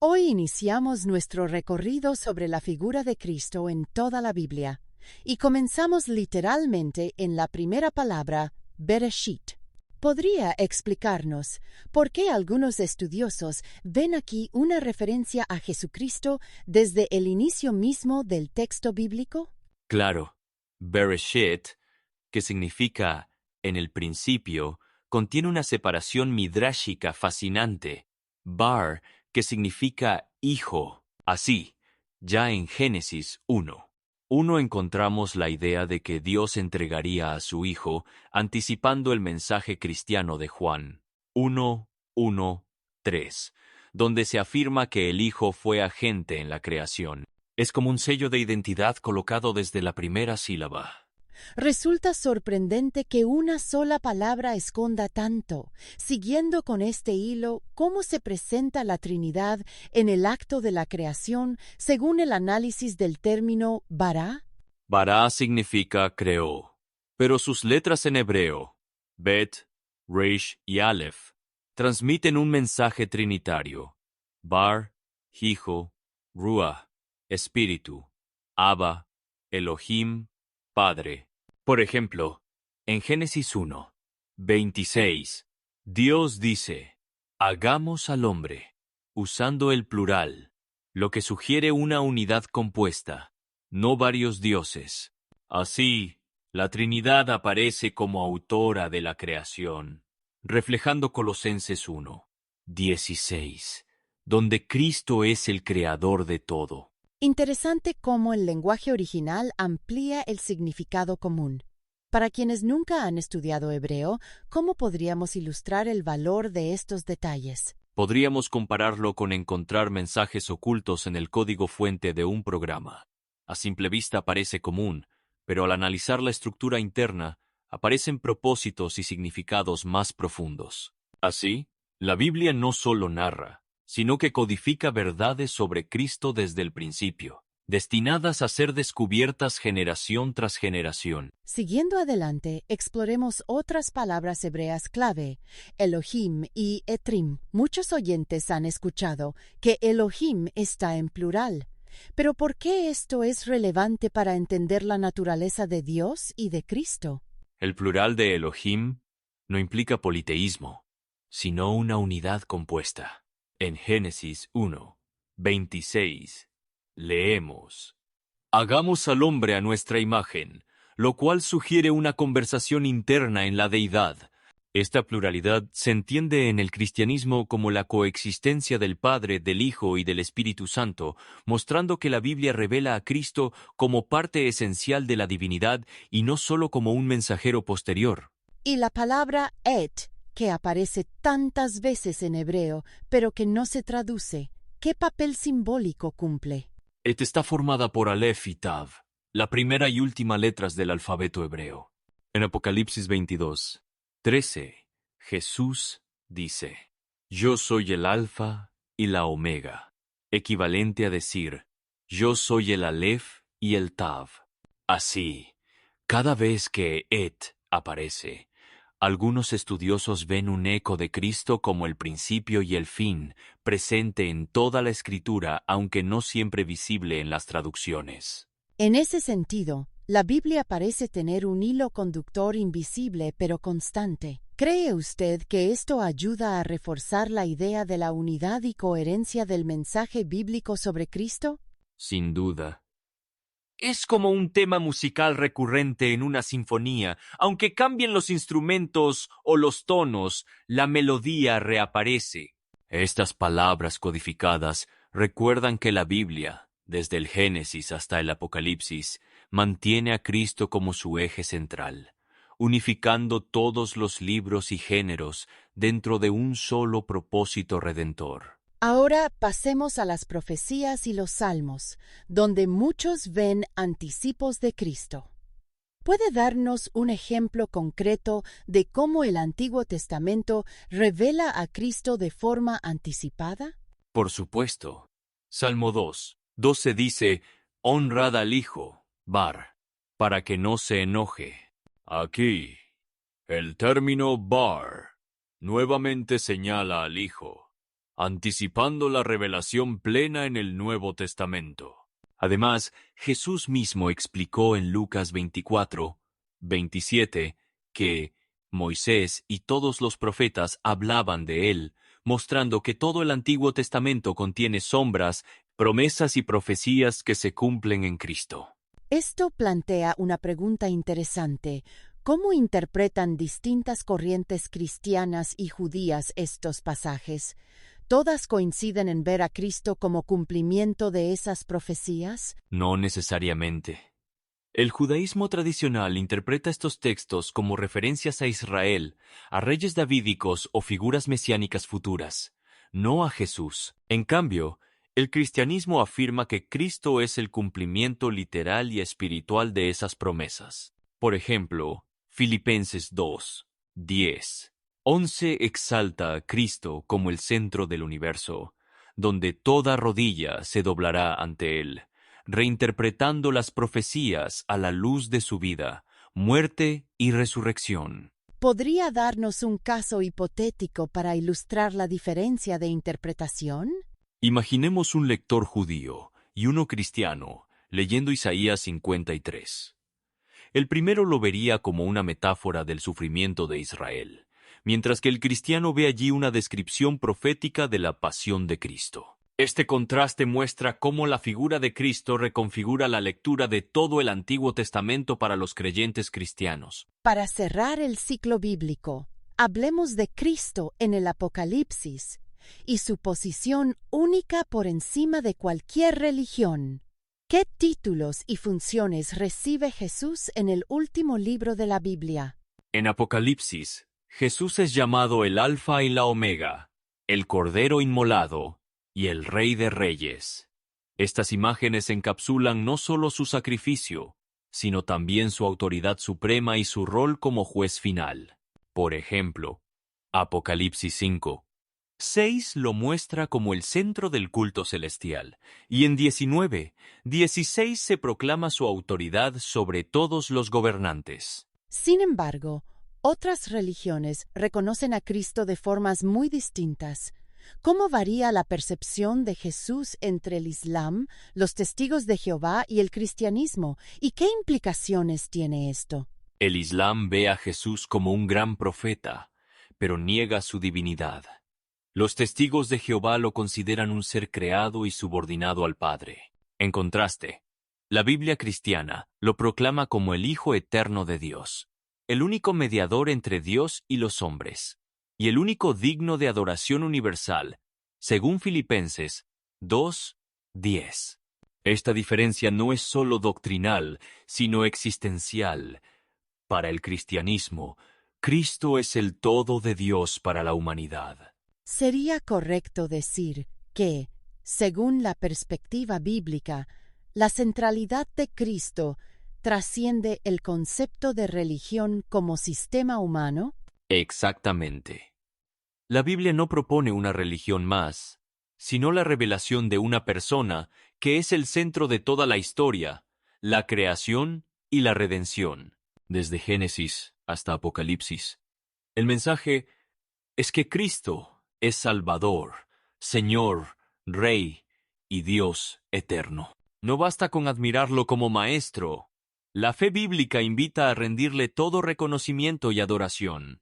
Hoy iniciamos nuestro recorrido sobre la figura de Cristo en toda la Biblia y comenzamos literalmente en la primera palabra, Bereshit. ¿Podría explicarnos por qué algunos estudiosos ven aquí una referencia a Jesucristo desde el inicio mismo del texto bíblico? Claro, Bereshit, que significa en el principio, contiene una separación midrashica fascinante. Bar, que significa hijo. Así, ya en Génesis 1 encontramos la idea de que Dios entregaría a su hijo, anticipando el mensaje cristiano de Juan 1:1-3, donde se afirma que el hijo fue agente en la creación. Es como un sello de identidad colocado desde la primera sílaba. Resulta sorprendente que una sola palabra esconda tanto. Siguiendo con este hilo, ¿cómo se presenta la Trinidad en el acto de la creación según el análisis del término bará? Bará significa creó, pero sus letras en hebreo, Bet, Resh y Aleph, transmiten un mensaje trinitario. Bar, Hijo, Ruah, Espíritu, Abba, Elohim, Padre. Por ejemplo, en Génesis 1:26, Dios dice, hagamos al hombre, usando el plural, lo que sugiere una unidad compuesta, no varios dioses. Así, la Trinidad aparece como autora de la creación, reflejando Colosenses 1:16, donde Cristo es el creador de todo. Interesante cómo el lenguaje original amplía el significado común. Para quienes nunca han estudiado hebreo, ¿cómo podríamos ilustrar el valor de estos detalles? Podríamos compararlo con encontrar mensajes ocultos en el código fuente de un programa. A simple vista parece común, pero al analizar la estructura interna, aparecen propósitos y significados más profundos. Así, la Biblia no solo narra, sino que codifica verdades sobre Cristo desde el principio, destinadas a ser descubiertas generación tras generación. Siguiendo adelante, exploremos otras palabras hebreas clave, Elohim y Etrim. Muchos oyentes han escuchado que Elohim está en plural. Pero ¿por qué esto es relevante para entender la naturaleza de Dios y de Cristo? El plural de Elohim no implica politeísmo, sino una unidad compuesta. En Génesis 1:26 leemos: hagamos al hombre a nuestra imagen, lo cual sugiere una conversación interna en la deidad. Esta pluralidad se entiende en el cristianismo como la coexistencia del Padre, del Hijo y del Espíritu Santo, mostrando que la Biblia revela a Cristo como parte esencial de la divinidad y no solo como un mensajero posterior. Y la palabra et, que aparece tantas veces en hebreo, pero que no se traduce, ¿qué papel simbólico cumple? Et está formada por Aleph y Tav, la primera y última letras del alfabeto hebreo. En Apocalipsis 22:13, Jesús dice: yo soy el Alfa y la Omega, equivalente a decir, yo soy el Aleph y el Tav. Así, cada vez que Et aparece, algunos estudiosos ven un eco de Cristo como el principio y el fin, presente en toda la Escritura, aunque no siempre visible en las traducciones. En ese sentido, la Biblia parece tener un hilo conductor invisible pero constante. ¿Cree usted que esto ayuda a reforzar la idea de la unidad y coherencia del mensaje bíblico sobre Cristo? Sin duda. Es como un tema musical recurrente en una sinfonía. Aunque cambien los instrumentos o los tonos, la melodía reaparece. Estas palabras codificadas recuerdan que la Biblia, desde el Génesis hasta el Apocalipsis, mantiene a Cristo como su eje central, unificando todos los libros y géneros dentro de un solo propósito redentor. Ahora pasemos a las profecías y los salmos, donde muchos ven anticipos de Cristo. ¿Puede darnos un ejemplo concreto de cómo el Antiguo Testamento revela a Cristo de forma anticipada? Por supuesto. Salmo 2:12 dice: honrad al Hijo, Bar, para que no se enoje. Aquí, el término Bar nuevamente señala al Hijo. anticipando la revelación plena en el Nuevo Testamento. Además, Jesús mismo explicó en Lucas 24:27 que Moisés y todos los profetas hablaban de él, mostrando que todo el Antiguo Testamento contiene sombras, promesas y profecías que se cumplen en Cristo. Esto plantea una pregunta interesante. ¿Cómo interpretan distintas corrientes cristianas y judías estos pasajes? ¿Todas coinciden en ver a Cristo como cumplimiento de esas profecías? No necesariamente. El judaísmo tradicional interpreta estos textos como referencias a Israel, a reyes davídicos o figuras mesiánicas futuras, no a Jesús. En cambio, el cristianismo afirma que Cristo es el cumplimiento literal y espiritual de esas promesas. Por ejemplo, Filipenses 2:10-11 exalta a Cristo como el centro del universo, donde toda rodilla se doblará ante Él, reinterpretando las profecías a la luz de su vida, muerte y resurrección. ¿Podría darnos un caso hipotético para ilustrar la diferencia de interpretación? Imaginemos un lector judío y uno cristiano leyendo Isaías 53. El primero lo vería como una metáfora del sufrimiento de Israel, mientras que el cristiano ve allí una descripción profética de la pasión de Cristo. Este contraste muestra cómo la figura de Cristo reconfigura la lectura de todo el Antiguo Testamento para los creyentes cristianos. Para cerrar el ciclo bíblico, hablemos de Cristo en el Apocalipsis y su posición única por encima de cualquier religión. ¿Qué títulos y funciones recibe Jesús en el último libro de la Biblia? En Apocalipsis, Jesús es llamado el Alfa y la Omega, el Cordero inmolado y el Rey de Reyes. Estas imágenes encapsulan no solo su sacrificio, sino también su autoridad suprema y su rol como juez final. Por ejemplo, Apocalipsis 5:6 lo muestra como el centro del culto celestial, y en 19:16 se proclama su autoridad sobre todos los gobernantes. Sin embargo, otras religiones reconocen a Cristo de formas muy distintas. ¿Cómo varía la percepción de Jesús entre el Islam, los testigos de Jehová y el cristianismo? ¿Y qué implicaciones tiene esto? El Islam ve a Jesús como un gran profeta, pero niega su divinidad. Los testigos de Jehová lo consideran un ser creado y subordinado al Padre. En contraste, la Biblia cristiana lo proclama como el Hijo eterno de Dios, el único mediador entre Dios y los hombres, y el único digno de adoración universal, según Filipenses 2:10. Esta diferencia no es solo doctrinal, sino existencial. Para el cristianismo, Cristo es el todo de Dios para la humanidad. Sería correcto decir que, según la perspectiva bíblica, la centralidad de Cristo trasciende el concepto de religión como sistema humano. Exactamente. La Biblia no propone una religión más, sino la revelación de una persona que es el centro de toda la historia, la creación y la redención, desde Génesis hasta Apocalipsis. El mensaje es que Cristo es Salvador, Señor, Rey y Dios eterno. No basta con admirarlo como maestro. La fe bíblica invita a rendirle todo reconocimiento y adoración.